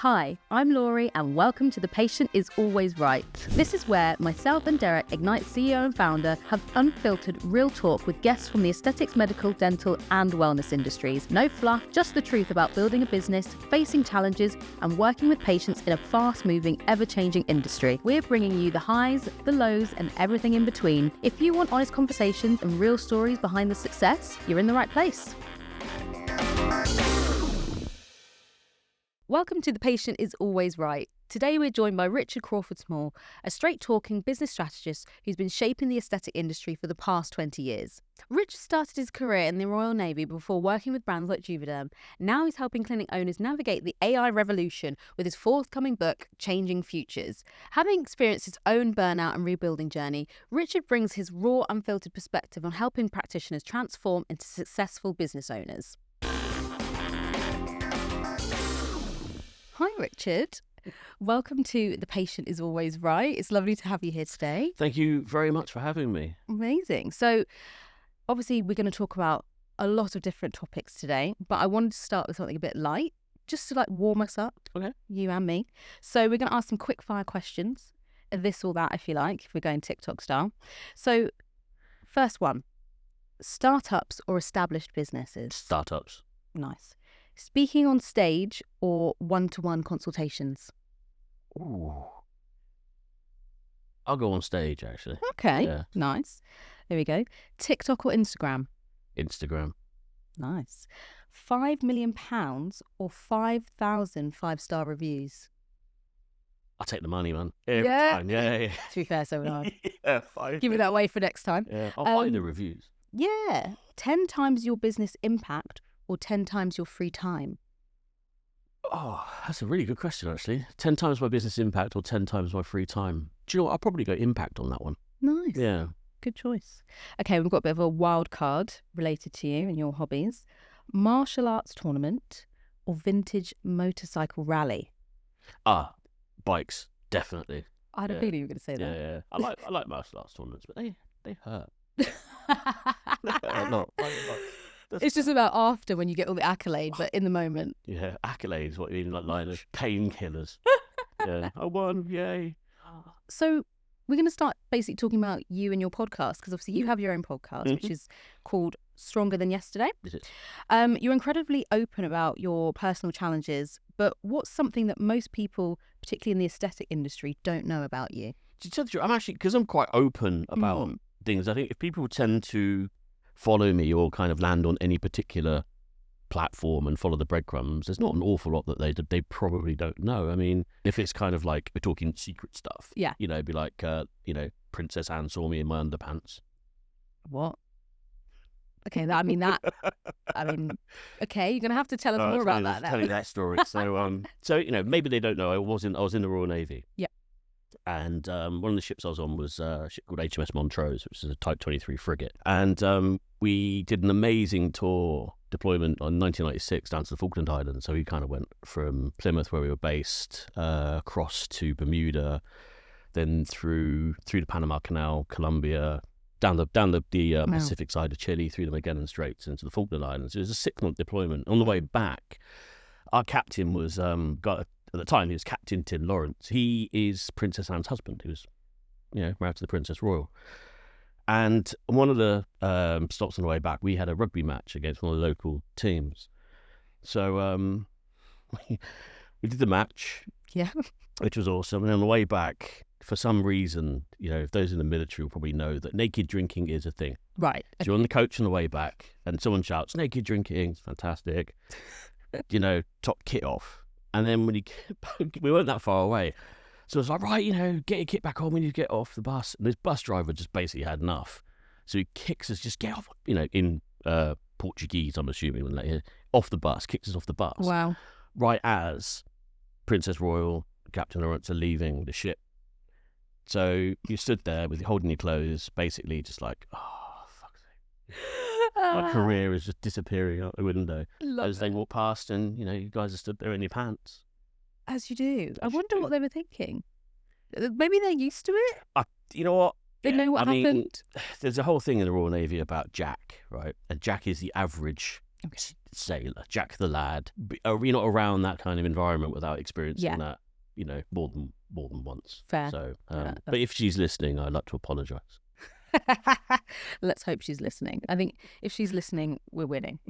Hi, I'm Laurie and welcome to The Patient is Always Right. This is where myself and Derek, Ignite CEO and founder, have unfiltered real talk with guests from the aesthetics, medical, dental and wellness industries. No fluff, just the truth about building a business, facing challenges and working with patients in a fast-moving, ever-changing industry. We're bringing you the highs, the lows and everything in between. If you want honest conversations and real stories behind the success, you're in the right place. Welcome to The Patient is Always Right. Today we're joined by Richard Crawford-Small, a straight-talking business strategist who's been shaping the aesthetic industry for the past 20 years. Richard started his career in the Royal Navy before working with brands like Juvederm. Now he's helping clinic owners navigate the AI revolution with his forthcoming book, Changing Futures. Having experienced his own burnout and rebuilding journey, Richard brings his raw, unfiltered perspective on helping practitioners transform into successful business owners. Hi, Richard. Welcome to The Patient is Always Right. It's lovely to have you here today. Thank you very much for having me. Amazing. So, obviously, we're going to talk about a lot of different topics today, but I wanted to start with something a bit light, just to warm us up, Okay. you and me. So, we're going to ask some quick fire questions, this or that, if you like, if we're going TikTok style. So, first one, startups or established businesses? Startups. Nice. Speaking on stage or one-to-one consultations? Ooh. I'll go on stage, actually. Okay, Yeah. Nice. There we go. TikTok or Instagram? Instagram. Nice. £5 million or 5,000 five-star reviews? I'll take the money, man. Every Yeah. time. Yeah. To be fair, so would I. Yeah, fine. Give it that way for next time. Yeah, I'll buy the reviews. Yeah. 10 times your business impact or 10 times your free time? Oh, that's a really good question, actually. 10 times my business impact or 10 times my free time? Do you know what? I'll probably go impact on that one. Nice. Yeah. Good choice. Okay, we've got a bit of a wild card related to you and your hobbies. Martial arts tournament or vintage motorcycle rally? Bikes, definitely. I had a feeling you were going to say that. Yeah. I like martial arts tournaments, but they hurt. Not. It's just about after when you get all the accolade, but in the moment. Yeah, accolades, what you mean, like line of painkillers. Yeah, I won, yay. So we're going to start basically talking about you and your podcast, because obviously you have your own podcast, which is called Stronger Than Yesterday. Is it? You're incredibly open about your personal challenges, but what's something that most people, particularly in the aesthetic industry, don't know about you? To tell the truth, I'm actually, because I'm quite open about things, I think if people tend to follow me or kind of land on any particular platform and follow the breadcrumbs, there's not an awful lot that they probably don't know. I mean, if it's kind of like we're talking secret stuff, it'd be like, Princess Anne saw me in my underpants. What? Okay, okay, you're going to have to tell us more about that now. Tell you that story. So, maybe they don't know. I was in the Royal Navy. Yeah. And one of the ships I was on was a ship called HMS Montrose, which is a Type 23 frigate. And we did an amazing tour deployment on 1996 down to the Falkland Islands. So we kind of went from Plymouth, where we were based, across to Bermuda, then through the Panama Canal, Colombia, down the Pacific side of Chile, through the Magellan Straits into the Falkland Islands. It was a 6-month deployment. On the way back, our captain was at the time, he was Captain Tim Lawrence. He is Princess Anne's husband, who was, married to the Princess Royal. And one of the stops on the way back, we had a rugby match against one of the local teams. So we did the match, which was awesome. And on the way back, for some reason, if those in the military will probably know that naked drinking is a thing. Right. So you're on the coach on the way back, and someone shouts, "Naked drinking, it's fantastic." Top kit off. And then when we weren't that far away. So it's like, right, get your kit back on when you get off the bus. And this bus driver just basically had enough. So he kicks us, just get off, in Portuguese, I'm assuming, off the bus, kicks us off the bus. Wow. Right as Princess Royal, Captain Lawrence are leaving the ship. So you stood there with holding your clothes, basically just like, oh, fuck's sake. My career is just disappearing out the window as they walk past, and you guys are stood there in your pants. As you do. I wonder what they were thinking. Maybe they're used to it. You know what? They know what happened. There's a whole thing in the Royal Navy about Jack, right? And Jack is the average sailor, Jack the lad. You're not around that kind of environment without experiencing Yeah. that, more than once. Fair. So, Yeah, but if she's listening, I'd like to apologise. Let's hope she's listening. I think if she's listening, we're winning.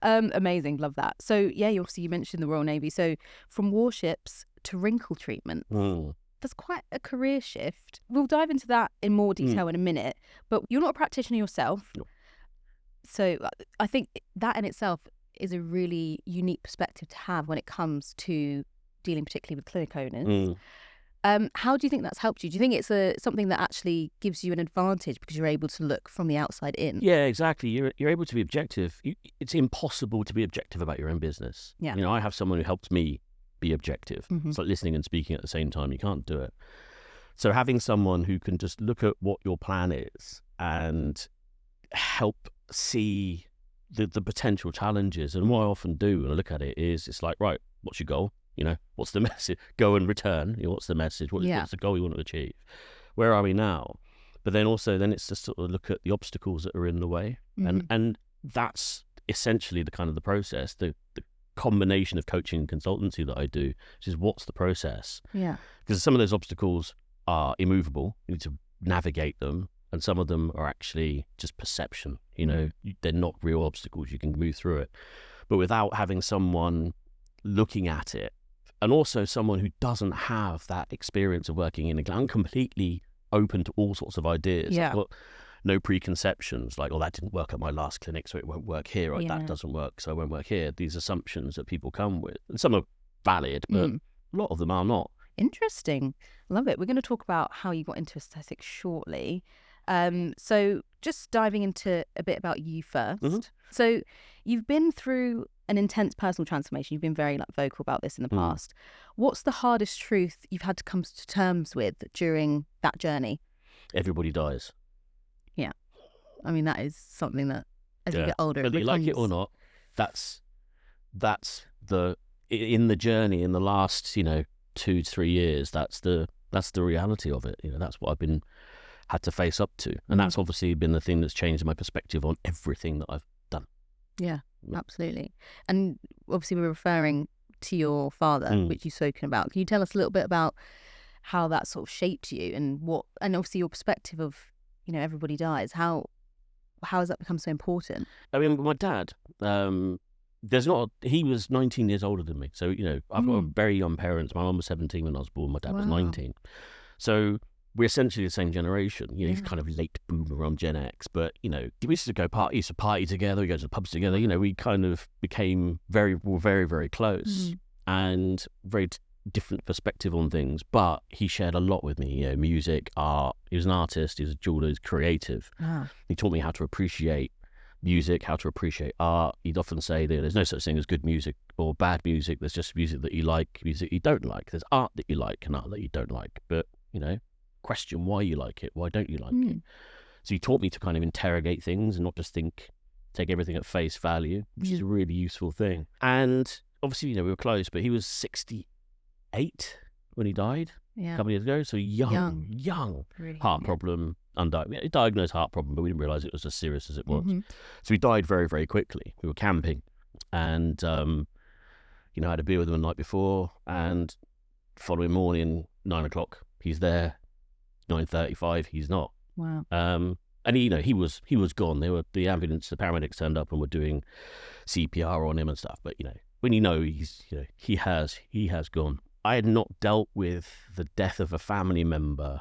Amazing. Love that. So yeah, you mentioned the Royal Navy. So from warships to wrinkle treatment, that's quite a career shift. We'll dive into that in more detail in a minute, but you're not a practitioner yourself. No. So I think that in itself is a really unique perspective to have when it comes to dealing particularly with clinic owners. How do you think that's helped you? Do you think it's something that actually gives you an advantage because you're able to look from the outside in? Yeah, exactly. You're able to be objective. It's impossible to be objective about your own business. Yeah. I have someone who helps me be objective. Mm-hmm. It's like listening and speaking at the same time. You can't do it. So having someone who can just look at what your plan is and help see the potential challenges. And what I often do when I look at it is, it's like, right, what's your goal? What's the message? Go and return. What's the message? What's the goal you want to achieve? Where are we now? But then it's just sort of look at the obstacles that are in the way. And that's essentially the kind of the process, the combination of coaching and consultancy that I do, which is what's the process? Yeah. Because some of those obstacles are immovable. You need to navigate them. And some of them are actually just perception. They're not real obstacles. You can move through it. But without having someone looking at it, and also someone who doesn't have that experience of working in I'm completely open to all sorts of ideas. Yeah. I've got no preconceptions like, that didn't work at my last clinic, so it won't work here, or that doesn't work, so it won't work here. These assumptions that people come with. And some are valid, but a lot of them are not. Interesting. Love it. We're going to talk about how you got into aesthetics shortly. So just diving into a bit about you first. Mm-hmm. So you've been through an intense personal transformation. You've been very vocal about this in the past. What's the hardest truth you've had to come to terms with during that journey? Everybody dies. Yeah. I mean, that is something that as you get older, whether you like it or not, that's in the journey in the last 2 to 3 years. That's the reality of it. That's what I've had to face up to, and that's obviously been the thing that's changed my perspective on everything that I've done. Yeah, absolutely. And obviously we're referring to your father, which you've spoken about. Can you tell us a little bit about how that sort of shaped you and obviously your perspective of, everybody dies. How has that become so important? I mean, my dad, he was 19 years older than me. So, I've got very young parents. My mum was 17 when I was born. My dad was 19. So we're essentially the same generation. He's kind of late boomer on Gen X, but we used to party together. We go to the pubs together. We kind of became very, very close, and very different perspective on things. But he shared a lot with me. Music, art. He was an artist. He was a jeweler. He was creative. He taught me how to appreciate music, how to appreciate art. He'd often say that there's no such thing as good music or bad music. There's just music that you like, music you don't like. There's art that you like and art that you don't like. But question why you like it, why don't you like it. So he taught me to kind of interrogate things and not just take everything at face value, which is a really useful thing. And obviously, we were close, but he was 68 when he died a couple of years ago. So young, really heart problem, diagnosed heart problem, but we didn't realise it was as serious as it was. So he died very, very quickly. We were camping and, I had a beer with him the night before, and following morning, 9 o'clock, he's there. 9:35, he's not. Wow. And he was gone. The ambulance, the paramedics turned up and were doing CPR on him and stuff. But when he has gone. I had not dealt with the death of a family member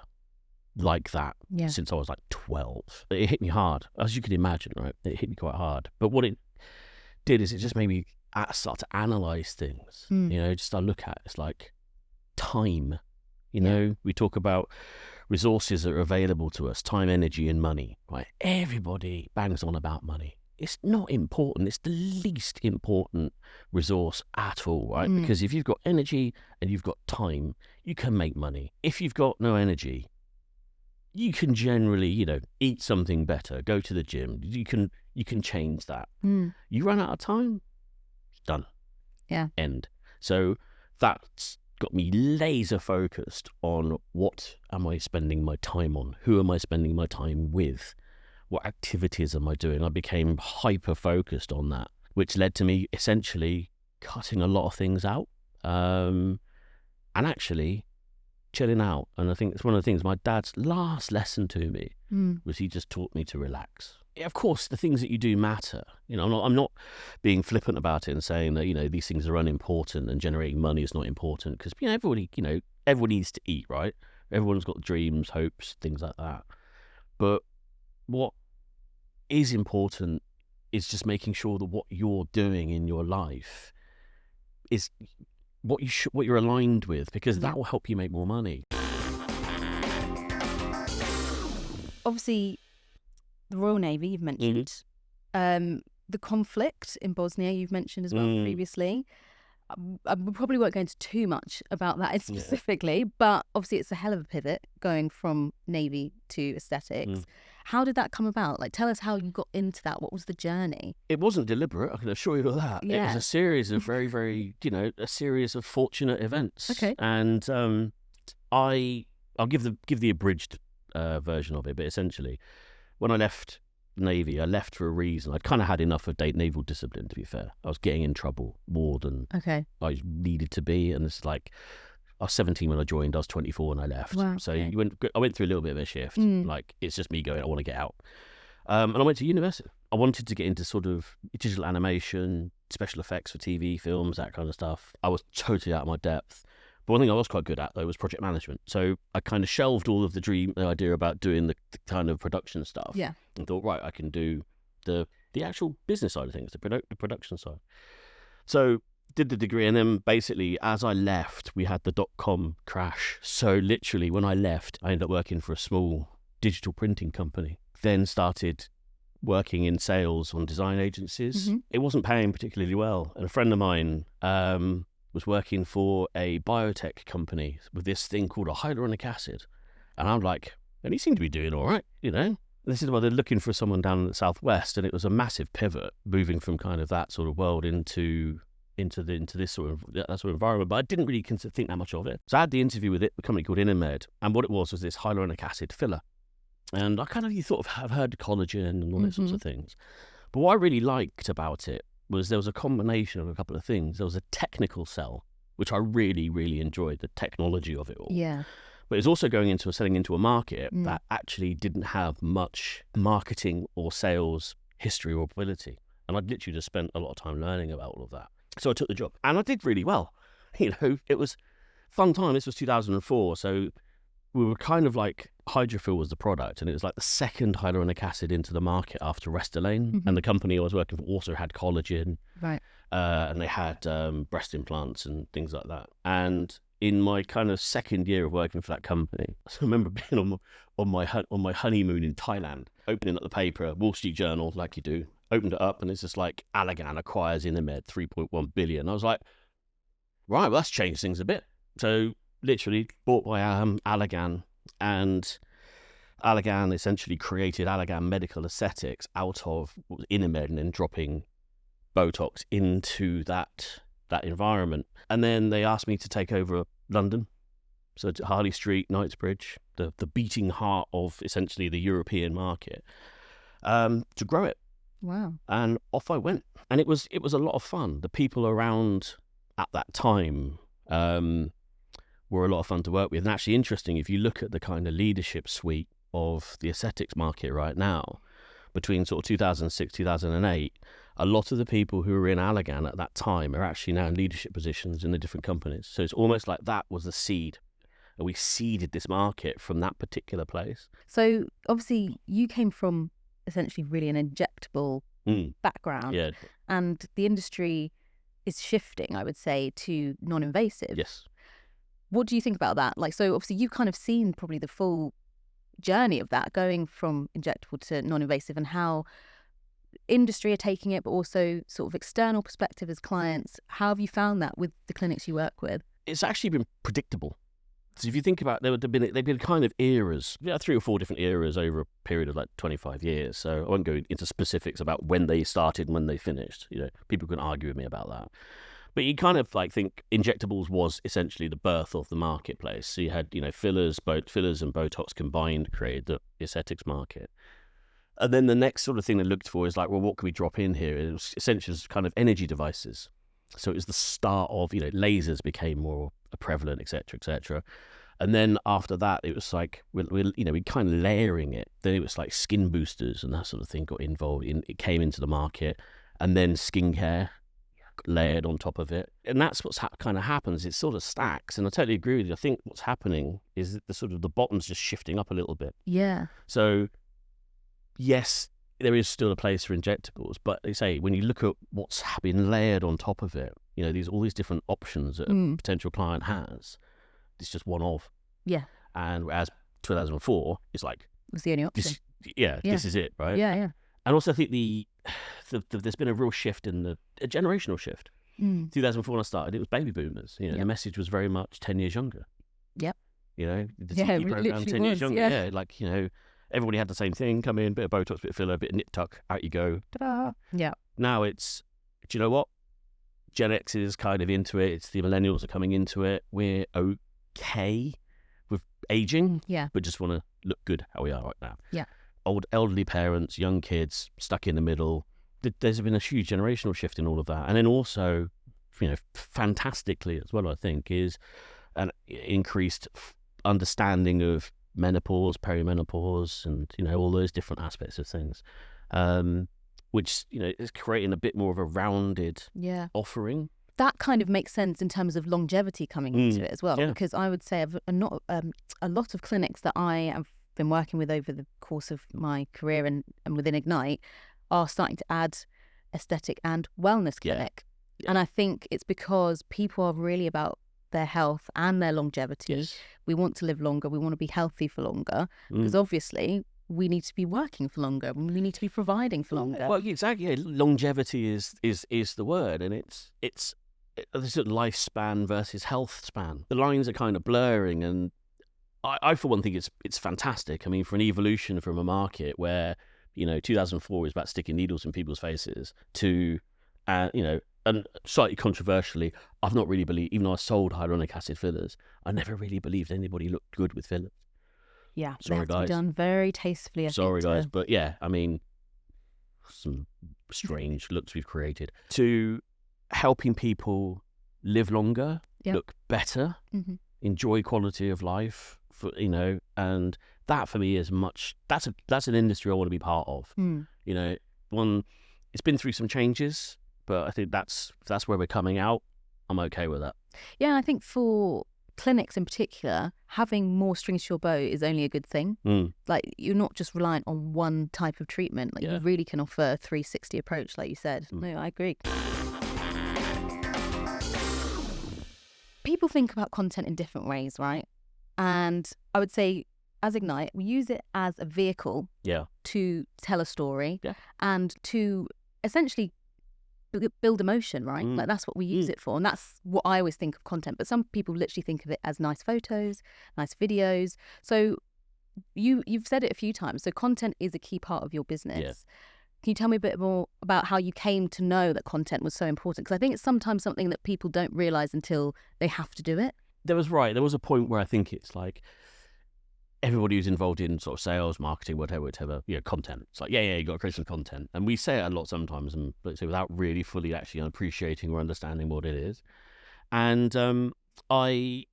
like that since I was 12. It hit me hard, as you can imagine, right? It hit me quite hard. But what it did is it just made me start to analyze things. Just start to look at it. It's like time. We talk about resources that are available to us, time, energy, and money, right? Everybody bangs on about money. It's not important. It's the least important resource at all, right? Because if you've got energy and you've got time, you can make money. If you've got no energy, you can generally, eat something better, go to the gym. You can change that. You run out of time, done. Yeah. End. So that's got me laser focused on what am I spending my time on? Who am I spending my time with? What activities am I doing? I became hyper focused on that. which led to me essentially cutting a lot of things out, and actually chilling out. And I think it's one of the things, my dad's last lesson to me was he just taught me to relax. Yeah, of course, the things that you do matter. You know, I'm not being flippant about it and saying that, you know, these things are unimportant and generating money is not important, because, you know, everyone needs to eat, right? Everyone's got dreams, hopes, things like that. But what is important is just making sure that what you're doing in your life is what you're aligned with, because that will help you make more money. Obviously, the Royal Navy, you've mentioned. The conflict in Bosnia, you've mentioned as well previously. I probably won't go into too much about that specifically, but obviously it's a hell of a pivot going from Navy to aesthetics. How did that come about? Like, tell us how you got into that. What was the journey? It wasn't deliberate, I can assure you of that. Yeah. It was a series of very, very, a series of fortunate events. Okay. And I'll give the abridged version of it, but essentially, when I left Navy, I left for a reason. I'd kind of had enough of naval discipline, to be fair. I was getting in trouble more than I needed to be, and it's like, I was 17 when I joined, I was 24 when I left. Wow, so I went through a little bit of a shift. Like, it's just me going, I want to get out. And I went to university. I wanted to get into sort of digital animation, special effects for TV, films, that kind of stuff. I was totally out of my depth. But one thing I was quite good at, though, was project management. So I kind of shelved all of the idea about doing the kind of production stuff. Yeah. And thought, right, I can do the actual business side of things, the production side. So did the degree, and then basically, as I left, we had the .com crash. So literally, when I left, I ended up working for a small digital printing company. Then started working in sales on design agencies. It wasn't paying particularly well. And a friend of mine was working for a biotech company with this thing called a hyaluronic acid. And I'm like, and he seemed to be doing all right, you know. This is why they're looking for someone down in the southwest, and it was a massive pivot, moving from kind of that sort of world into this sort of environment. But I didn't really think that much of it. So I had the interview with a company called Inamed, and what it was this hyaluronic acid filler. And I kind of have heard collagen and all those sorts of things. But what I really liked about it was there was a combination of a couple of things. There was a technical sell, which I really, really enjoyed, the technology of it all. Yeah. But it's also selling into a market that actually didn't have much marketing or sales history or ability. And I'd literally just spent a lot of time learning about all of that. So I took the job, and I did really well. You know, it was fun time. This was 2004, so we were kind of like, Hydrofill was the product, and it was like the second hyaluronic acid into the market after Restylane. And the company I was working for also had collagen, right? And they had breast implants and things like that. And in my kind of second year of working for that company, I remember being on my honeymoon in Thailand, opening up the paper, Wall Street Journal, like you do, opened it up, and it's just like, Allergan acquires Inamed, 3.1 billion. I was like, right, well, that's changed things a bit. So literally bought by Allergan, and Allergan essentially created Allergan Medical Aesthetics out of Inamed, and then dropping Botox into that environment. And then they asked me to take over London, so Harley Street, Knightsbridge, the beating heart of essentially the European market, to grow it. Wow. And off I went. And it was a lot of fun. The people around at that time were a lot of fun to work with. And actually interesting, if you look at the kind of leadership suite of the aesthetics market right now, between sort of 2006, 2008, a lot of the people who were in Allergan at that time are actually now in leadership positions in the different companies. So it's almost like that was the seed. And we seeded this market from that particular place. So obviously you came from essentially really an injectable background. Yeah. And the industry is shifting, I would say, to non-invasive. Yes. What do you think about that? Like, so obviously you've kind of seen probably the full journey of that, going from injectable to non-invasive, and how industry are taking it, but also sort of external perspective as clients. How have you found that with the clinics you work with? It's actually been predictable. So if you think about it, they've been kind of eras, 3 or 4 different eras over a period of like 25 years. So I won't go into specifics about when they started and when they finished. You know, people can argue with me about that. But you kind of like think injectables was essentially the birth of the marketplace. So you had, fillers and Botox combined created the aesthetics market. And then the next sort of thing they looked for is like, well, what can we drop in here? It was essentially kind of energy devices. So it was the start of, lasers became more prevalent, et cetera, et cetera. And then after that, it was like, we kind of layering it. Then it was like skin boosters and that sort of thing got involved. It came into the market. And then skincare layered on top of it. And that's what's kind of happens. It sort of stacks. And I totally agree with you. I think what's happening is that the bottom's just shifting up a little bit. Yeah. So, yes, there is still a place for injectables. But they say, when you look at what's been layered on top of it, all these different options that a potential client has, it's just one of. Yeah. And whereas 2004 is like, it was the only option. This is it, right? Yeah. And also I think there's been a real shift a generational shift. 2004 when I started, it was baby boomers. The message was very much 10 years younger. Yep. The TV program 10 years younger. Yeah. Like, everybody had the same thing, come in, bit of Botox, bit of filler, bit of nip tuck, out you go. Ta-da. Yeah. Now it's, do you know what? Gen X is kind of into it. It's the millennials are coming into it. We're okay with aging, but just want to look good how we are right now. Yeah. Old elderly parents, young kids, stuck in the middle. There's been a huge generational shift in all of that. And then also, fantastically as well, I think, is an increased understanding of menopause, perimenopause, and, all those different aspects of things. Which, is creating a bit more of a rounded offering. That kind of makes sense in terms of longevity coming into it as well, because I would say a lot of clinics that I have been working with over the course of my career and within Ignite are starting to add aesthetic and wellness clinic. Yeah. And I think it's because people are really about their health and their longevity. Yes. We want to live longer. We want to be healthy for longer because obviously we need to be working for longer. We need to be providing for longer. Well, exactly. Yeah. Longevity is the word, and it's this lifespan versus health span. The lines are kind of blurring, and I for one think it's fantastic. I mean, for an evolution from a market where 2004 was about sticking needles in people's faces to, and slightly controversially, I've not really believed, even though I sold hyaluronic acid fillers, I never really believed anybody looked good with fillers. Yeah, sorry, they have guys. to be done very tastefully. Sorry, guys, but yeah, I mean, some strange looks we've created to helping people live longer, look better, enjoy quality of life, and that for me is that's an industry I want to be part of. One, it's been through some changes, but I think that's where we're coming out. I'm okay with that. Yeah, and I think for clinics in particular, having more strings to your bow is only a good thing. Like, you're not just reliant on one type of treatment. Like, you really can offer a 360 approach, like you said. No, I agree. People think about content in different ways, right? And I would say, as Ignite, we use it as a vehicle to tell a story and to essentially build emotion, right? Like, that's what we use it for. And that's what I always think of content. But some people literally think of it as nice photos, nice videos. So you've said it a few times. So content is a key part of your business. Yeah. Can you tell me a bit more about how you came to know that content was so important? Because I think it's sometimes something that people don't realise until they have to do it. There was a point where I think it's like everybody who's involved in sort of sales, marketing, whatever, content. It's like, you got to create some content. And we say it a lot sometimes, and let's say without really fully actually appreciating or understanding what it is. And I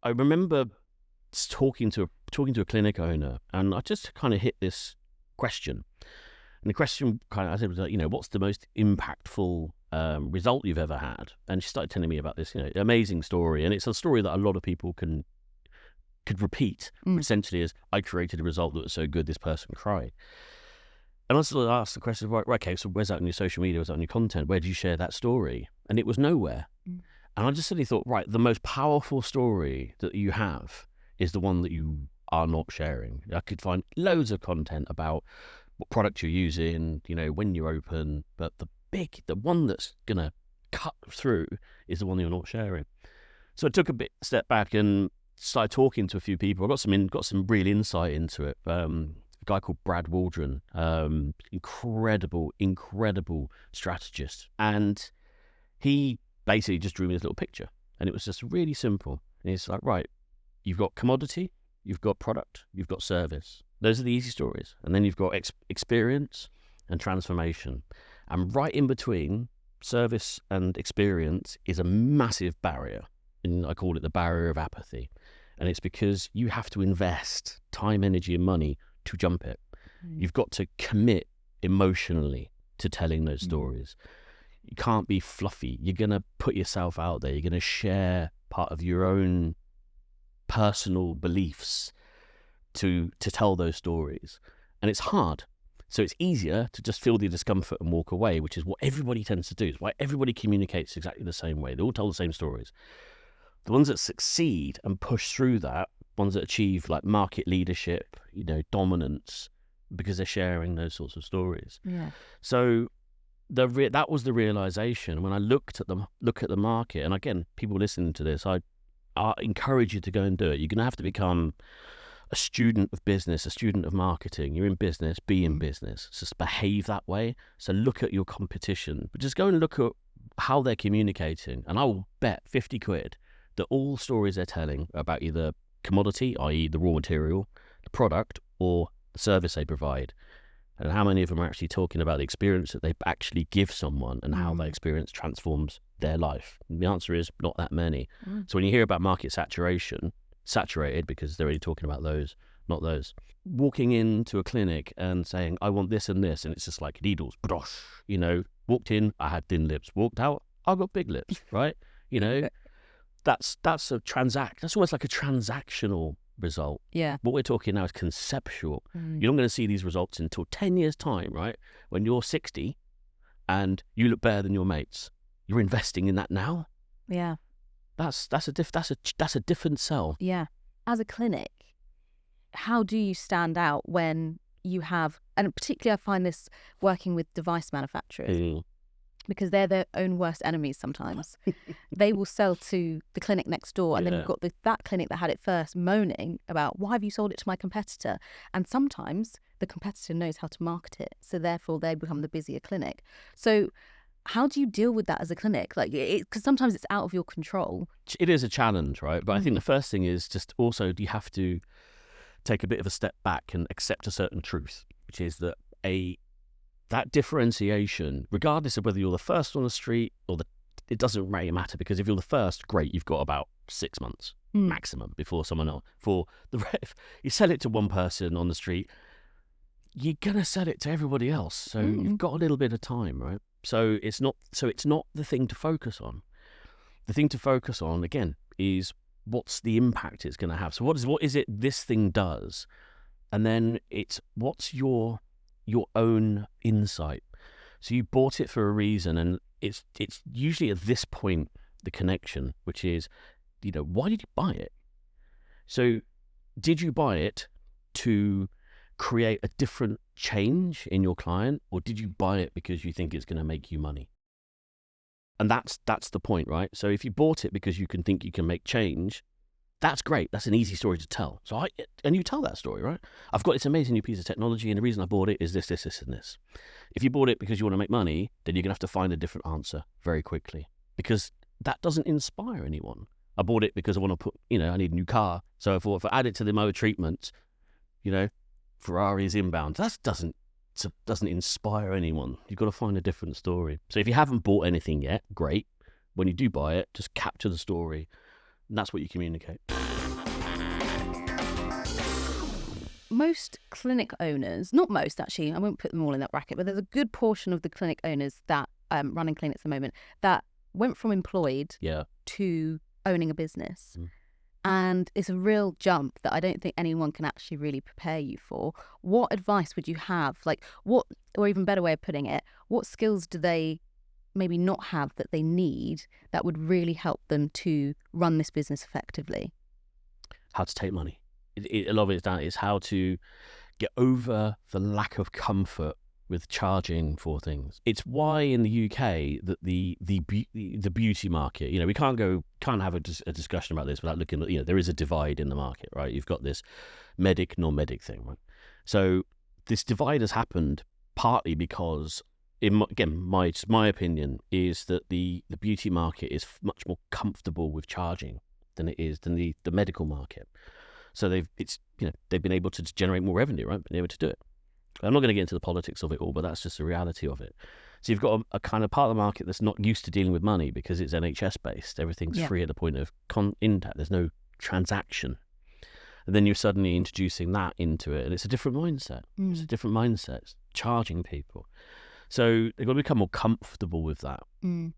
remember talking to a clinic owner, and I just kind of hit this question. And the question I said was, what's the most impactful result you've ever had? And she started telling me about this, amazing story. And it's a story that a lot of people could repeat. Essentially, is I created a result that was so good this person cried. And I sort of asked the question, right, okay, so where's that on your social media? Where's that on your content? Where do you share that story? And it was nowhere. And I just suddenly thought, right, the most powerful story that you have is the one that you are not sharing. I could find loads of content about what product you're using, when you're open, but the one that's gonna cut through is the one you're not sharing. So I took a step back and started talking to a few people. I got some real insight into it. A guy called Brad Waldron, incredible strategist, and he basically just drew me this little picture, and it was just really simple. And he's like, right, you've got commodity, you've got product, you've got service. Those are the easy stories. And then you've got experience and transformation. And right in between, service and experience is a massive barrier. And I call it the barrier of apathy. And it's because you have to invest time, energy, and money to jump it. You've got to commit emotionally to telling those stories. You can't be fluffy. You're going to put yourself out there. You're going to share part of your own personal beliefs to tell those stories. And it's hard. So it's easier to just feel the discomfort and walk away, which is what everybody tends to do. It's why everybody communicates exactly the same way. They all tell the same stories. The ones that succeed and push through that, ones that achieve like market leadership, dominance, because they're sharing those sorts of stories. Yeah. So that was the realization when I look at the market. And again, people listening to this, I encourage you to go and do it. You're going to have to become a student of business, a student of marketing. You're in business, be in business. Just behave that way. So look at your competition, but just go and look at how they're communicating. And I will bet 50 quid that all stories they're telling are about either commodity, i.e. the raw material, the product, or the service they provide. And how many of them are actually talking about the experience that they actually give someone and how that experience transforms their life? And the answer is not that many. So when you hear about market saturated because they're only talking about those, not those. Walking into a clinic and saying, I want this and this, and it's just like needles, walked in, I had thin lips, walked out, I've got big lips, right? That's that's almost like a transactional result. Yeah. What we're talking now is conceptual. You're not going to see these results until 10 years time, right? When you're 60 and you look better than your mates. You're investing in that now. Yeah. That's a different sell. Yeah. As a clinic, how do you stand out when you have, and particularly I find this working with device manufacturers, because they're their own worst enemies sometimes. They will sell to the clinic next door, and then you've got that clinic that had it first moaning about, why have you sold it to my competitor? And sometimes the competitor knows how to market it, so therefore they become the busier clinic. So how do you deal with that as a clinic? Like, because sometimes it's out of your control. It is a challenge, right? But I think the first thing is just also you have to take a bit of a step back and accept a certain truth, which is that that differentiation, regardless of whether you're the first on the street or it doesn't really matter, because if you're the first, great, you've got about 6 months maximum before someone else. For the ref, you sell it to one person on the street, you're gonna sell it to everybody else. So you've got a little bit of time, right? So it's not the thing to focus on. The thing to focus on again is what's the impact it's going to have. So what is it this thing does, and then it's what's your own insight. So you bought it for a reason, and it's usually at this point the connection, which is, why did you buy it? So did you buy it to create a different change in your client, or did you buy it because you think it's going to make you money? And that's the point, right? So if you bought it because you think you can make change, that's great. That's an easy story to tell. And you tell that story, right? I've got this amazing new piece of technology, and the reason I bought it is this, this, this, and this. If you bought it because you want to make money, then you're going to have to find a different answer very quickly, because that doesn't inspire anyone. I bought it because I want to put, I need a new car. So if I add it to the motor treatment, Ferrari's inbound, that doesn't inspire anyone. You've got to find a different story. So if you haven't bought anything yet, great. When you do buy it, just capture the story. And that's what you communicate. Most clinic owners, not most actually, I won't put them all in that bracket, but there's a good portion of the clinic owners that running clinics at the moment that went from employed to owning a business. And it's a real jump that I don't think anyone can actually really prepare you for. What advice would you have? Or even better way of putting it, what skills do they maybe not have that they need that would really help them to run this business effectively? How to take money. A lot of it is how to get over the lack of comfort with charging for things. It's why in the UK that the beauty market, we can't have a discussion about this without looking at, there is a divide in the market, right? You've got this medic, non-medic thing, right? So this divide has happened partly because, my opinion is that the beauty market is much more comfortable with charging than the medical market. So they've been able to generate more revenue, right? Been able to do it. I'm not going to get into the politics of it all, but that's just the reality of it. So you've got a kind of part of the market that's not used to dealing with money because it's NHS based. Everything's free at the point of contact. There's no transaction. And then you're suddenly introducing that into it, and it's a different mindset. It's a different mindset. It's charging people. So they've got to become more comfortable with that. And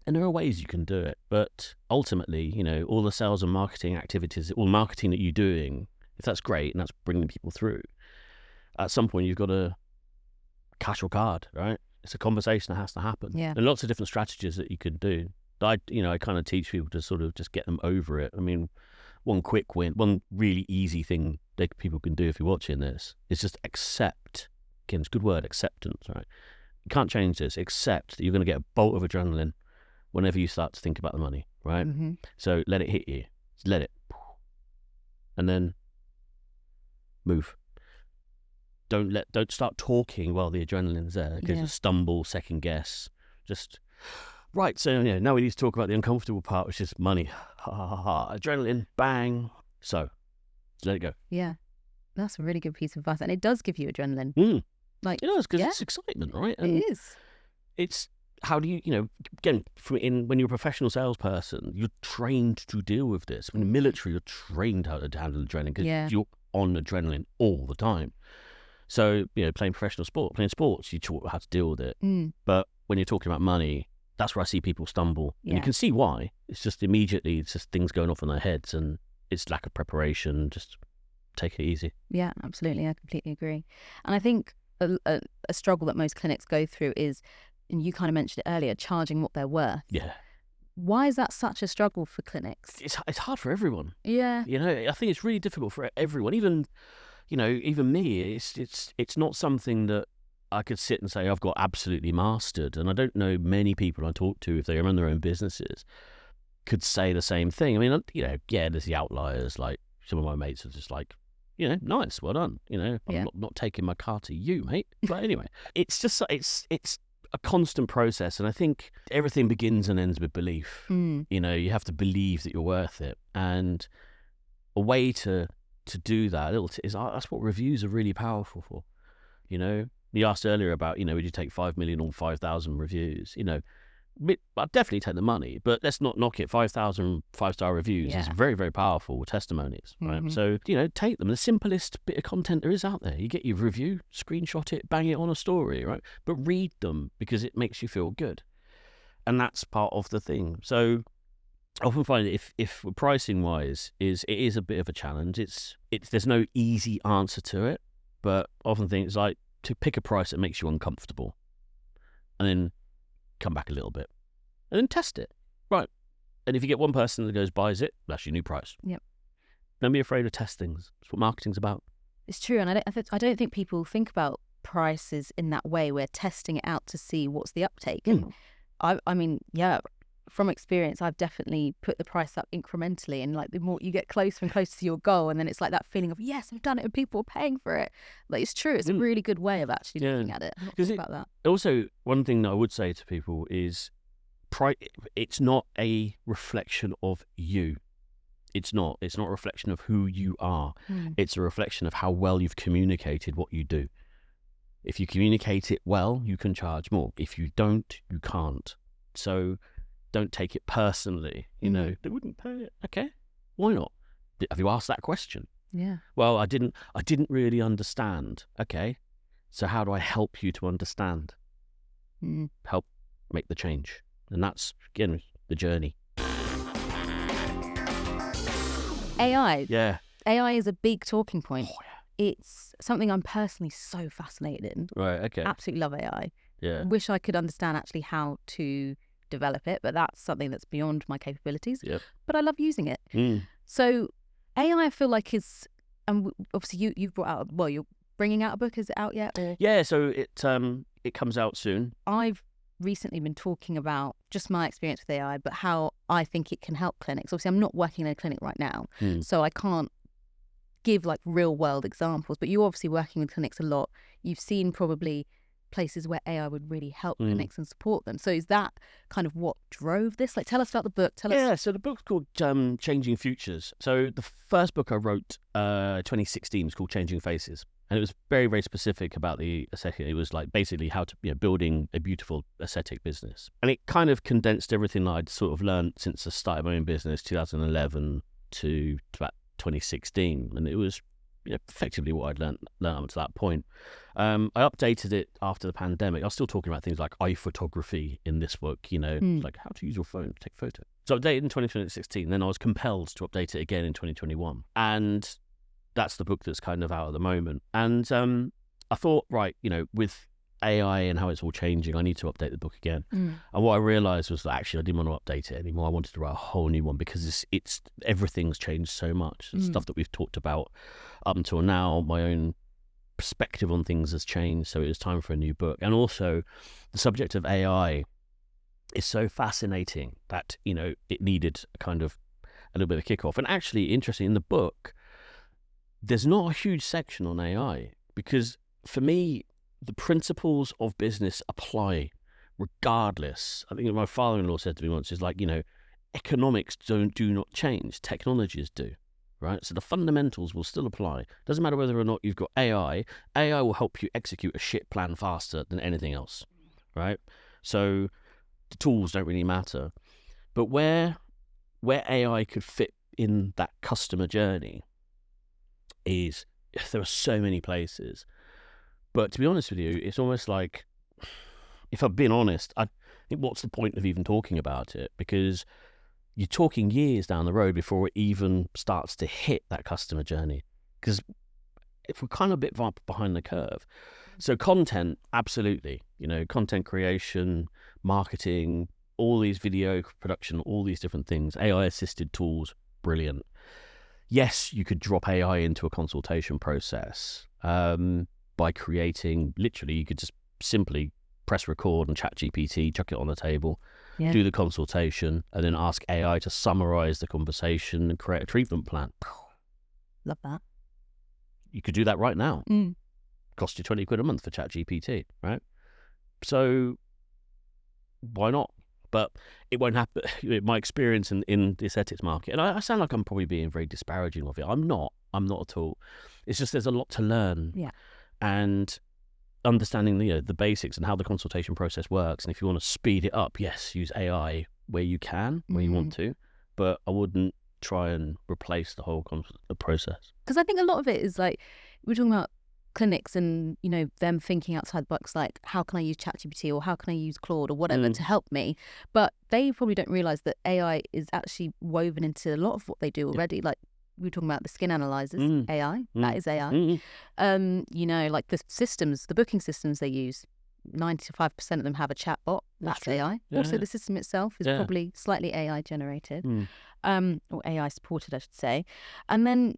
there are ways you can do it. But ultimately, all the sales and marketing activities, all the marketing that you're doing, if that's great and that's bringing people through, at some point you've got to cash your card, right? It's a conversation that has to happen. Yeah. And lots of different strategies that you can do. I kind of teach people to sort of just get them over it. I mean, one quick win, one really easy thing that people can do if you're watching this is just accept. Again, it's a good word, acceptance, right? You can't change this. Accept that you're going to get a bolt of adrenaline whenever you start to think about the money, right? So let it hit you. Just let it. And then move. Don't start talking while the adrenaline's there, because you stumble, second guess. Just right. So now we need to talk about the uncomfortable part, which is money. Adrenaline, bang. So let it go. Yeah, that's a really good piece of advice, and it does give you adrenaline. Like it does, because it's excitement, right? And it is. It's how do you again when you're a professional salesperson, you're trained to deal with this. When you're military, you're trained how to handle adrenaline because you're on adrenaline all the time. So, playing professional sport, playing sports, you taught how to deal with it. But when you're talking about money, that's where I see people stumble. And you can see why. It's just immediately, it's just things going off in their heads, and it's lack of preparation. Just take it easy. Yeah, absolutely. I completely agree. And I think a struggle that most clinics go through is, and you kind of mentioned it earlier, charging what they're worth. Yeah. Why is that such a struggle for clinics? It's hard for everyone. Yeah. I think it's really difficult for everyone. Even me, it's not something that I could sit and say I've got absolutely mastered. And I don't know many people I talk to, if they run their own businesses, could say the same thing. I mean, there's the outliers. Like some of my mates are just like, nice, well done. I'm not taking my car to you, mate. But anyway, it's just it's a constant process, and I think everything begins and ends with belief. You have to believe that you're worth it, and a way to do that is that's what reviews are really powerful for. You asked earlier about would you take 5 million on 5,000 reviews? I'd definitely take the money, but let's not knock it. 5,000 5-star reviews is very, very powerful testimonies, right? So take them. The simplest bit of content there is out there. You get your review, screenshot it, bang it on a story, right? But read them, because it makes you feel good, and that's part of the thing. So I often find if pricing wise it is a bit of a challenge. It's there's no easy answer to it, but I often think it's like to pick a price that makes you uncomfortable, and then come back a little bit, and then test it, right? And if you get one person that goes buys it, that's your new price. Yep. Don't be afraid of test things. That's what marketing's about. It's true, and I don't think people think about prices in that way. We're testing it out to see what's the uptake. And I mean, from experience, I've definitely put the price up incrementally, and like the more you get closer and closer to your goal, and then it's like that feeling of, yes, I've done it and people are paying for it. Like, it's true. It's a really good way of actually looking at it. I'm not about that. Also, one thing that I would say to people is it's not a reflection of you. It's not a reflection of who you are. It's a reflection of how well you've communicated what you do. If you communicate it well, you can charge more. If you don't, you can't. So don't take it personally. They wouldn't pay it. Okay, why not? Have you asked that question? Yeah. Well, I didn't really understand. Okay, so how do I help you to understand? Help make the change, and that's again the journey. AI. Yeah. AI is a big talking point. Oh, yeah. It's something I'm personally so fascinated in. Right. Okay. Absolutely love AI. Yeah. Wish I could understand actually how to develop it, but that's something that's beyond my capabilities. Yep. But I love using it. So AI, I feel like is, and obviously you've brought out, well, you're bringing out a book. Is it out yet? Or? Yeah, so it comes out soon. I've recently been talking about just my experience with AI, but how I think it can help clinics. Obviously, I'm not working in a clinic right now, so I can't give like real world examples, but you're obviously working with clinics a lot. You've seen probably places where AI would really help clinics and support them. So is that kind of what drove this? Like, tell us about the book. So the book's called Changing Futures. So the first book I wrote 2016 was called Changing Faces. And it was very, very specific about the aesthetic. It was like basically how to, building a beautiful aesthetic business. And it kind of condensed everything that I'd sort of learned since I started my own business, 2011 to about 2016. And it was effectively what I'd learned up to that point. I updated it after the pandemic. I was still talking about things like eye photography in this book, like how to use your phone to take photos. So I updated in 2016. Then I was compelled to update it again in 2021. And that's the book that's kind of out at the moment. And I thought, right, with AI and how it's all changing, I need to update the book again. And what I realized was that actually I didn't want to update it anymore. I wanted to write a whole new one because it's everything's changed so much. The stuff that we've talked about up until now, my own perspective on things has changed. So it was time for a new book. And also the subject of AI is so fascinating that, it needed a little bit of a kickoff. And actually, interesting, in the book, there's not a huge section on AI because for me, the principles of business apply regardless. I think my father-in-law said to me once, is like, economics do not change, technologies do, right? So the fundamentals will still apply. Doesn't matter whether or not you've got AI will help you execute a shit plan faster than anything else, right? So the tools don't really matter. But where AI could fit in that customer journey is there are so many places. But to be honest with you, it's almost like, if I'm being honest, I think what's the point of even talking about it? Because you're talking years down the road before it even starts to hit that customer journey. Because if we're kind of a bit behind the curve. So content, absolutely. Content creation, marketing, all these video production, all these different things, AI-assisted tools, brilliant. Yes, you could drop AI into a consultation process by creating, literally, you could just simply press record and ChatGPT, chuck it on the table, do the consultation, and then ask AI to summarize the conversation and create a treatment plan. Love that. You could do that right now. Cost you 20 quid a month for ChatGPT, right? So why not? But it won't happen. My experience in the aesthetics market, and I sound like I'm probably being very disparaging of it. I'm not at all. It's just there's a lot to learn. Yeah. And understanding the basics and how the consultation process works. And if you want to speed it up, yes, use AI where you can, where you want to. But I wouldn't try and replace the whole process. Because I think a lot of it is like, we're talking about clinics and them thinking outside the box, like how can I use ChatGPT or how can I use Claude or whatever to help me, but they probably don't realize that AI is actually woven into a lot of what they do already. Like we were talking about the skin analyzers, AI, that is AI. Like the systems, the booking systems they use, 95% of them have a chat bot. That's AI. Also the system itself is probably slightly AI generated, or AI supported, I should say. And then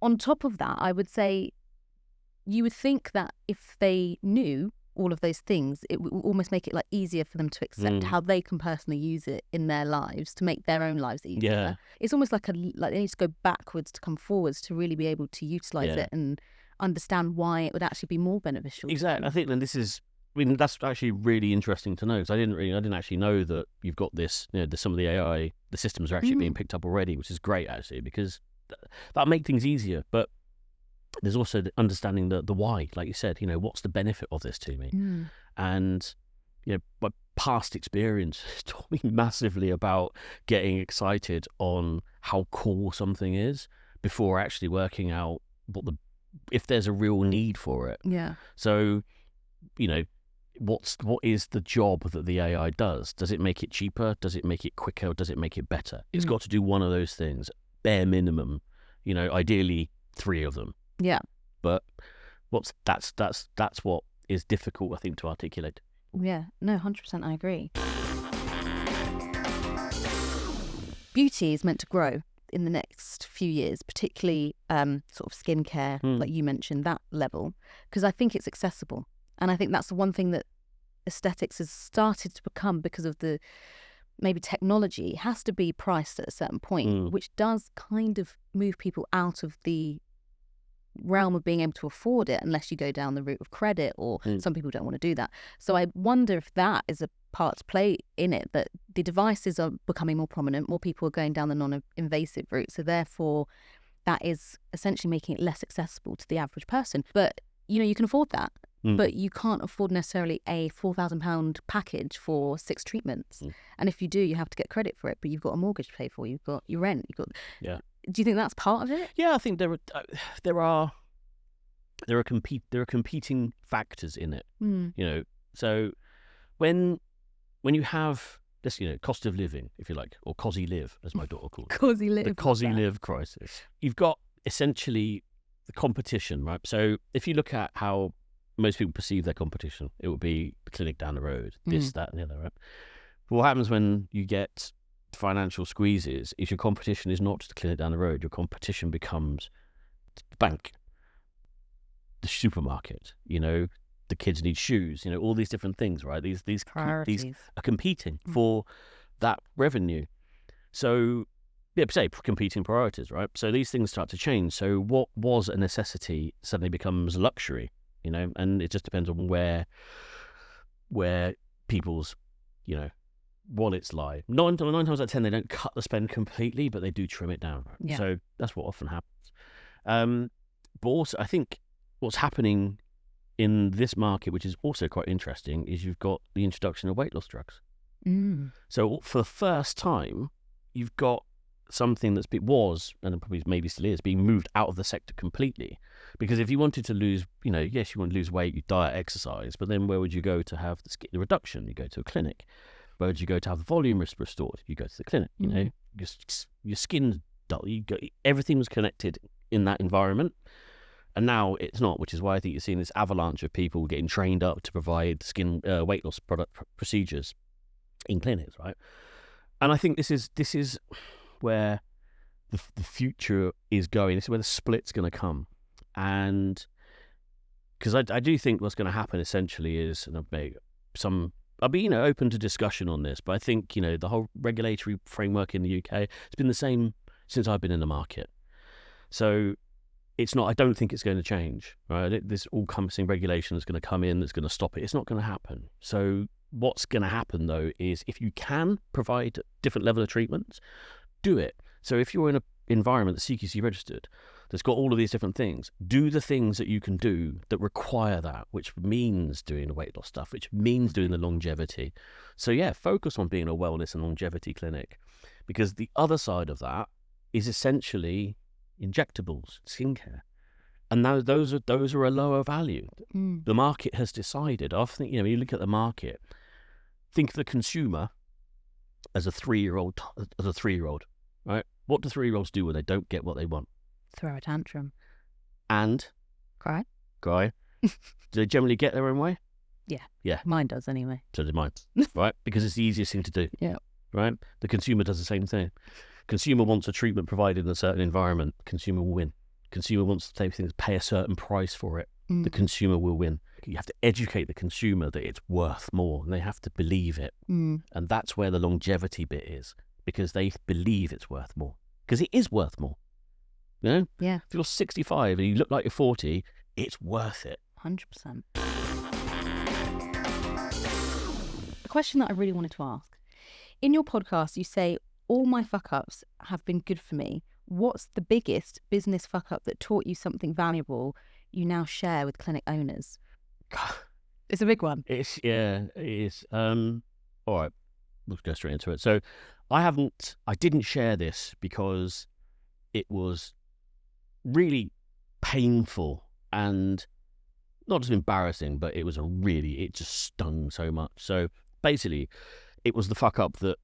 on top of that, I would say you would think that if they knew all of those things, it would almost make it like easier for them to accept how they can personally use it in their lives to make their own lives easier. Yeah. It's almost like they need to go backwards to come forwards to really be able to utilize it and understand why it would actually be more beneficial. Exactly. I think then that's actually really interesting to know, because I didn't actually know that you've got this, some of the AI, the systems are actually being picked up already, which is great actually, because that'll make things easier. But there's also the understanding the why, like you said, what's the benefit of this to me? And, my past experience has taught me massively about getting excited on how cool something is before actually working out if there's a real need for it. Yeah. So, what is the job that the AI does? Does it make it cheaper? Does it make it quicker? Does it make it better? It's got to do one of those things, bare minimum, ideally 3 of them. Yeah. But that's what is difficult, I think, to articulate. Yeah. No, 100% I agree. Beauty is meant to grow in the next few years, particularly sort of skincare, like you mentioned, that level, because I think it's accessible. And I think that's the one thing that aesthetics has started to become because of the maybe technology. It has to be priced at a certain point, which does kind of move people out of the realm of being able to afford it unless you go down the route of credit, or some people don't want to do that. So I wonder if that is a part to play in it, that the devices are becoming more prominent, more people are going down the non-invasive route, so therefore that is essentially making it less accessible to the average person. But you can afford that, but you can't afford necessarily a £4,000 package for 6 treatments. And if you do, you have to get credit for it, but you've got a mortgage to pay for, you've got your rent, Yeah. Do you think that's part of it? Yeah, I think there are competing factors in it. So when you have this, cost of living, if you like, or cosy live, as my daughter calls it, Cosy live. the cosy live crisis. You've got essentially the competition, right? So if you look at how most people perceive their competition, it would be the clinic down the road, this, that, and the other, right? But what happens when you get financial squeezes is your competition is not just the clinic down the road. Your competition becomes the bank, the supermarket, the kids need shoes, all these different things, right? These are competing for that revenue. So, say competing priorities, right? So these things start to change. So what was a necessity suddenly becomes luxury, and it just depends on where people's, wallets lie. Nine times out of 10, they don't cut the spend completely, but they do trim it down. Right? Yeah. So that's what often happens. But also, I think what's happening in this market, which is also quite interesting, is you've got the introduction of weight loss drugs. So for the first time, you've got something and probably maybe still is, being moved out of the sector completely. Because if you wanted to lose, yes, you want to lose weight, you diet, exercise, but then where would you go to have the reduction? You go to a clinic. Where would you go to have the volume restored? You go to the clinic. Your skin's dull. Everything was connected in that environment. And now it's not, which is why I think you're seeing this avalanche of people getting trained up to provide skin weight loss procedures in clinics, right? And I think this is where the future is going. This is where the split's going to come. And because I do think what's going to happen essentially is, and I'll be open to discussion on this, but I think the whole regulatory framework in the UK, it's been the same since I've been in the market. So it's not. I don't think it's going to change. Right? This all-encompassing regulation is going to come in that's going to stop it. It's not going to happen. So what's going to happen though is if you can provide different level of treatments, do it. So if you're in an environment that's CQC registered, that's got all of these different things, do the things that you can do that require that, which means doing the weight loss stuff, which means doing the longevity. So yeah, focus on being a wellness and longevity clinic, because the other side of that is essentially injectables, skincare. And now those are a lower value. The market has decided. I think, you look at the market, think of the consumer as a 3-year-old, right? What do 3-year-olds do when they don't get what they want? Throw a tantrum. And? Cry. Do they generally get their own way? Yeah. Mine does anyway. So does mine, right? Because it's the easiest thing to do. Yeah. Right? The consumer does the same thing. Consumer wants a treatment provided in a certain environment. Consumer will win. Consumer wants to take things, pay a certain price for it. The consumer will win. You have to educate the consumer that it's worth more, and they have to believe it. And that's where the longevity bit is, because they believe it's worth more. Because it is worth more. Yeah. If you're 65 and you look like you're 40, it's worth it. 100%. A question that I really wanted to ask. In your podcast, you say, all my fuck-ups have been good for me. What's the biggest business fuck-up that taught you something valuable you now share with clinic owners? It's a big one. It is. All right, we'll go straight into it. So I didn't share this because it was really painful and not just embarrassing, but it just stung so much. So basically, it was the fuck up that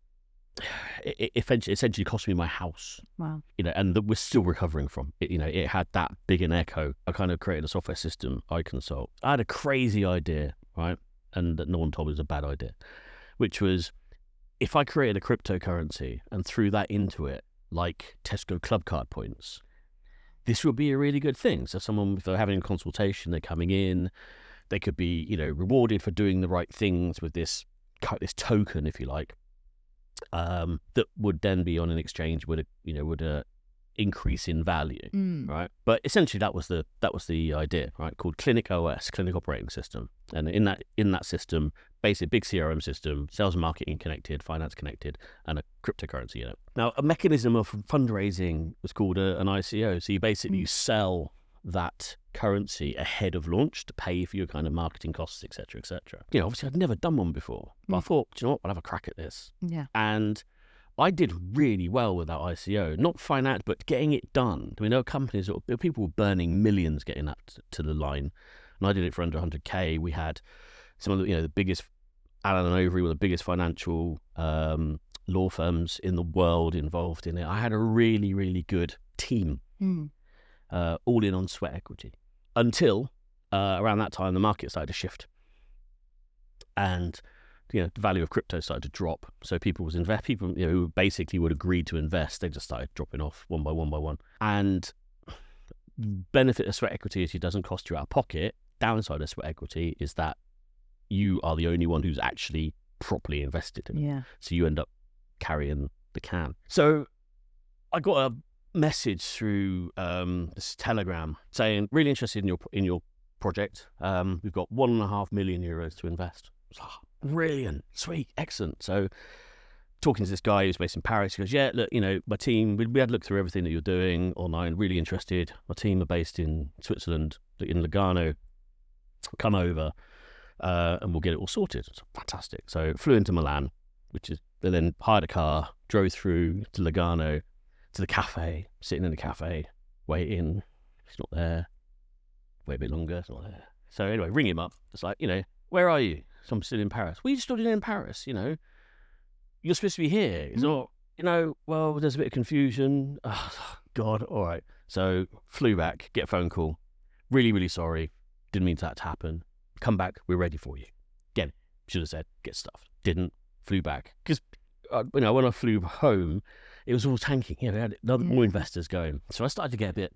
it essentially cost me my house. Wow. And that we're still recovering from. It had that big an echo. I kind of created a software system, iConsult. I had a crazy idea, right? And that no one told me was a bad idea, which was if I created a cryptocurrency and threw that into it, like Tesco club card points, this would be a really good thing. So if they're having a consultation, they're coming in, they could be, rewarded for doing the right things with this token, if you like, that would then be on an exchange, would increase in value, right? But essentially that was the idea, right? Called Clinic OS, Clinic Operating System. And in that system, basically big CRM system, sales and marketing connected, finance connected, and a cryptocurrency in it. Now, a mechanism of fundraising was called an ICO. So you basically sell that currency ahead of launch to pay for your kind of marketing costs, etc., etc. Obviously I'd never done one before, but I thought, do you know what, I'll have a crack at this. Yeah. And I did really well with that ICO, not finance, but getting it done. I mean, there were companies, people were burning millions getting that to the line, and I did it for under 100K. We had some of the biggest, Allen & Overy, one of the biggest financial law firms in the world involved in it. I had a really, really good team, all in on sweat equity, until around that time the market started to shift, and the value of crypto started to drop. So people who basically would agree to invest, they just started dropping off one by one. And benefit of sweat equity is it doesn't cost you out of pocket. Downside of sweat equity is that you are the only one who's actually properly invested in it. Yeah. So you end up carrying the can. So I got a message through this Telegram saying, really interested in your project. We've got €1.5 million to invest. Brilliant, sweet, excellent. So talking to this guy who's based in Paris, he goes, yeah, look, my team, we had looked through everything that you're doing online, really interested. My team are based in Switzerland, in Lugano. Come over and we'll get it all sorted. So fantastic. So flew into Milan, they then hired a car, drove through to Lugano, to the café, sitting in the café, waiting. He's not there. Wait a bit longer, it's not there. So anyway, ring him up. It's like, where are you? So I'm still in Paris. Well, you stood in Paris, you're supposed to be here. It's not, well, there's a bit of confusion. Oh, God, all right. So flew back, get a phone call. Really, really sorry. Didn't mean that to happen. Come back, we're ready for you. Again, should have said, get stuffed. Didn't, flew back. Because, when I flew home, it was all tanking. We had more investors going. So I started to get a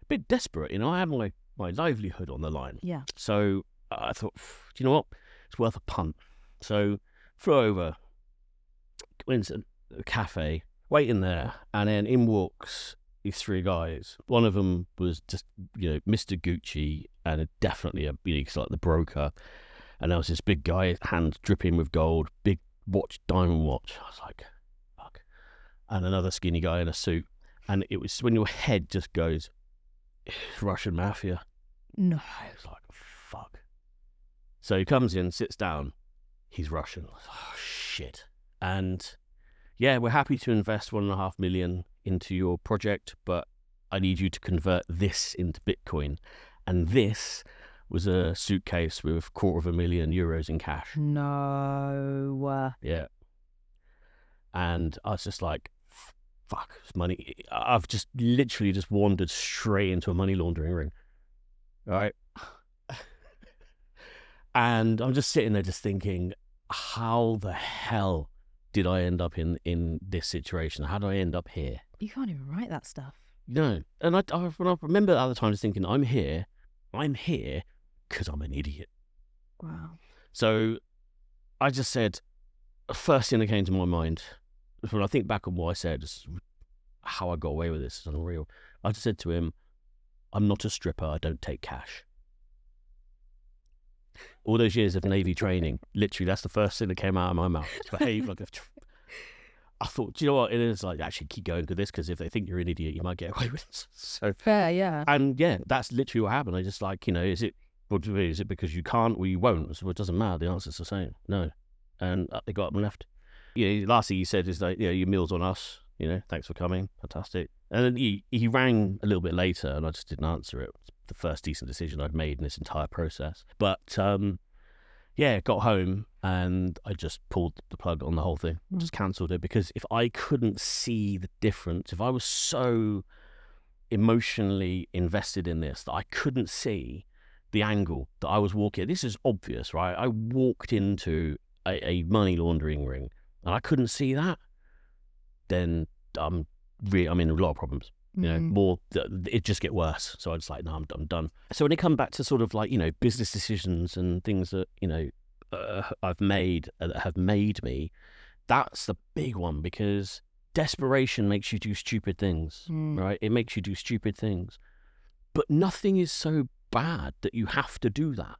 bit desperate. I had my livelihood on the line. Yeah. So I thought, do you know what? It's worth a punt. So flew over, went to the cafe, waiting there, and then in walks these three guys. One of them was just, Mr. Gucci, and definitely he's like the broker. And there was this big guy, hands dripping with gold, big watch, diamond watch. I was like, fuck. And another skinny guy in a suit. And it was when your head just goes, Russian mafia. No. I was like, fuck. So he comes in, sits down. He's Russian. Oh, shit. And yeah, we're happy to invest $1.5 million into your project, but I need you to convert this into Bitcoin. And this was a suitcase with €250,000 in cash. No. Yeah. And I was just like, fuck, it's money. I've just literally just wandered straight into a money laundering ring. Right? And I'm just sitting there just thinking, how the hell did I end up in this situation? How do I end up here? You can't even write that stuff. No. And I remember at the time just thinking, I'm here because I'm an idiot. Wow. So I just said, first thing that came to my mind, when I think back on what I said, how I got away with this is unreal. I just said to him, I'm not a stripper, I don't take cash. All those years of Navy training, literally, that's the first thing that came out of my mouth. To behave like I thought, do you know what? It is like, actually keep going with this, because if they think you're an idiot, you might get away with it. So fair, yeah. And yeah, that's literally what happened. I just like, is it because you can't or you won't? So it doesn't matter. The answer's the same. No. And they got up and left. Last thing he said is like, your meal's on us. Thanks for coming. Fantastic. And then he rang a little bit later, and I just didn't answer it. It's the first decent decision I'd made in this entire process. But got home and I just pulled the plug on the whole thing. Just cancelled it, because if I couldn't see the difference, if I was so emotionally invested in this that I couldn't see the angle that I was walking. This is obvious, right? I walked into a money laundering ring and I couldn't see that. Then I'm in a lot of problems. It just get worse. So I was like, no, I'm done. So when it come back to sort of like, business decisions and things that, I've made that have made me, that's the big one, because desperation makes you do stupid things, right? It makes you do stupid things. But nothing is so bad that you have to do that,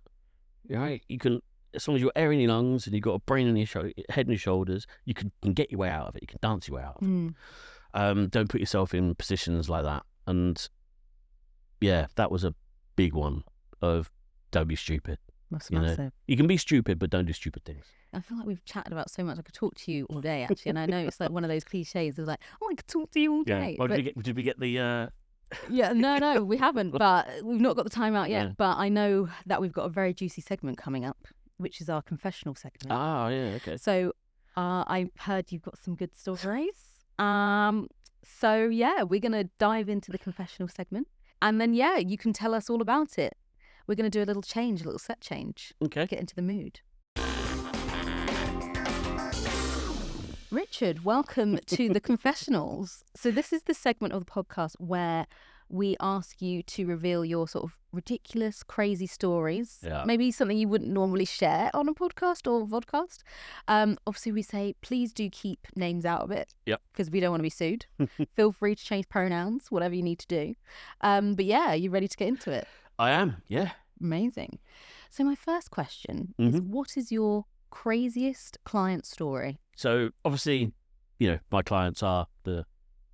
right? You can, as long as you're air in your lungs and you've got a brain on your head and your shoulders, you can get your way out of it. You can dance your way out of it. Don't put yourself in positions like that. And yeah, that was a big one of don't be stupid. That's massive. Know? You can be stupid, but don't do stupid things. I feel like we've chatted about so much. I could talk to you all day, actually. And I know it's like one of those cliches of like, oh, I could talk to you all day. Well, did we get the... Yeah, no, we haven't. But we've not got the time out yet. Yeah. But I know that we've got a very juicy segment coming up, which is our confessional segment. Ah, yeah, okay. So I heard you've got some good stories. So, yeah, we're going to dive into the confessional segment. And then, yeah, you can tell us all about it. We're going to do a little set change. Okay. Get into the mood. Richard, welcome to the confessionals. So this is the segment of the podcast where we ask you to reveal your sort of ridiculous, crazy stories. Yeah. Maybe something you wouldn't normally share on a podcast or vodcast. Obviously, we say, please do keep names out of it. Yep. Because we don't want to be sued. Feel free to change pronouns, whatever you need to do. But yeah, you ready to get into it? I am, yeah. Amazing. So my first question is, what is your craziest client story? So obviously, my clients are the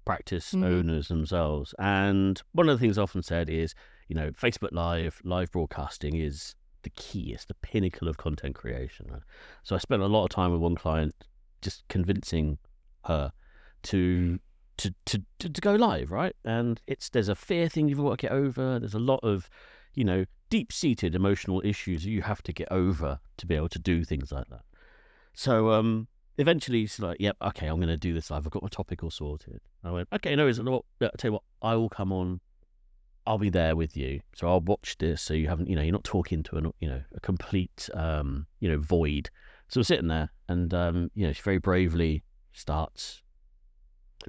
practice owners themselves. And one of the things often said is, Facebook live broadcasting is the key. It's the pinnacle of content creation. Right? So I spent a lot of time with one client just convincing her to go live, right? And there's a fear thing you've got to get over. There's a lot of, deep-seated emotional issues you have to get over to be able to do things like that. So eventually she's like, yep, okay, I'm going to do this live. I've got my topic all sorted. I went, okay, no, I'll tell you what, I will come on. I'll be there with you. So I'll watch this so you haven't, you're not talking to a complete, void. So I'm sitting there and, she very bravely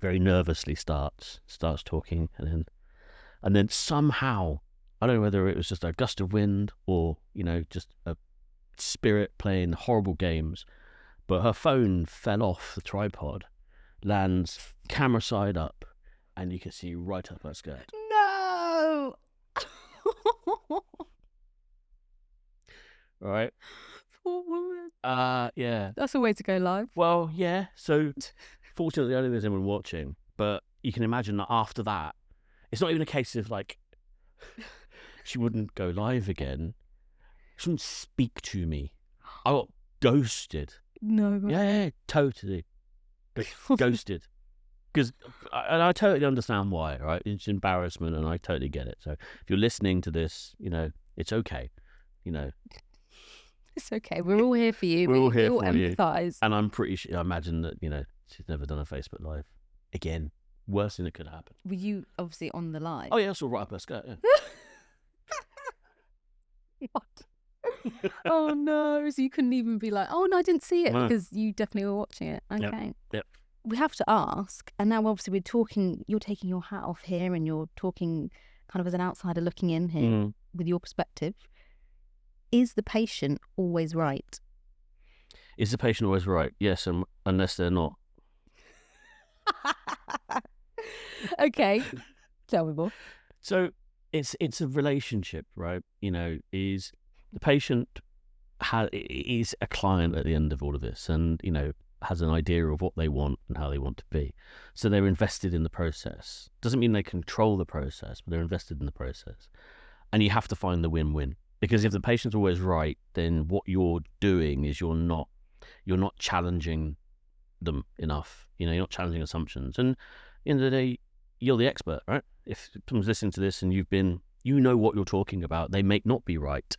very nervously starts talking. And then somehow, I don't know whether it was just a gust of wind or, just a spirit playing horrible games, but her phone fell off the tripod, lands camera side up, and you can see right up her skirt. No! Right? Poor woman. Yeah. That's a way to go live. Well, yeah. So, fortunately, I don't think there's anyone watching, but you can imagine that after that, it's not even a case of like, she wouldn't go live again. She wouldn't speak to me. I got ghosted. No. Yeah, totally. Ghosted. Because I totally understand why, right? It's embarrassment and I totally get it. So if you're listening to this, it's okay. It's okay. We're all here for you. We're all here for you. And I'm pretty sure, I imagine that, she's never done a Facebook Live again. Worst thing that could happen. Were you obviously on the live? Oh, yeah, I saw right up her skirt, yeah. What? Oh no! So you couldn't even be like, "Oh no, I didn't see it," because you definitely were watching it. Okay. Yep. We have to ask, and now obviously we're talking. You're taking your hat off here, and you're talking kind of as an outsider looking in here with your perspective. Is the patient always right? Is the patient always right? Yes, unless they're not. Okay, tell me more. So it's a relationship, right? Is the patient is a client at the end of all of this, and has an idea of what they want and how they want to be. So they're invested in the process. Doesn't mean they control the process, but they're invested in the process. And you have to find the win-win, because if the patient's always right, then what you're doing is you're not challenging them enough. You're not challenging assumptions. And at the end of the day, you're the expert, right? If someone's listening to this and you know what you're talking about, they may not be right.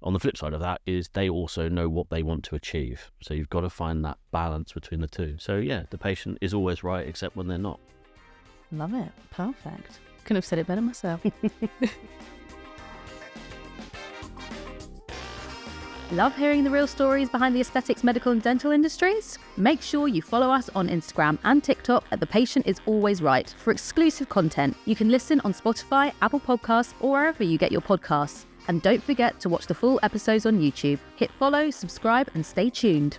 On the flip side of that is they also know what they want to achieve. So you've got to find that balance between the two. So yeah, the patient is always right except when they're not. Love it. Perfect. Couldn't have said it better myself. Love hearing the real stories behind the aesthetics, medical and dental industries? Make sure you follow us on Instagram and TikTok at The Patient Is Always Right for exclusive content. You can listen on Spotify, Apple Podcasts, or wherever you get your podcasts. And don't forget to watch the full episodes on YouTube. Hit follow, subscribe, and stay tuned.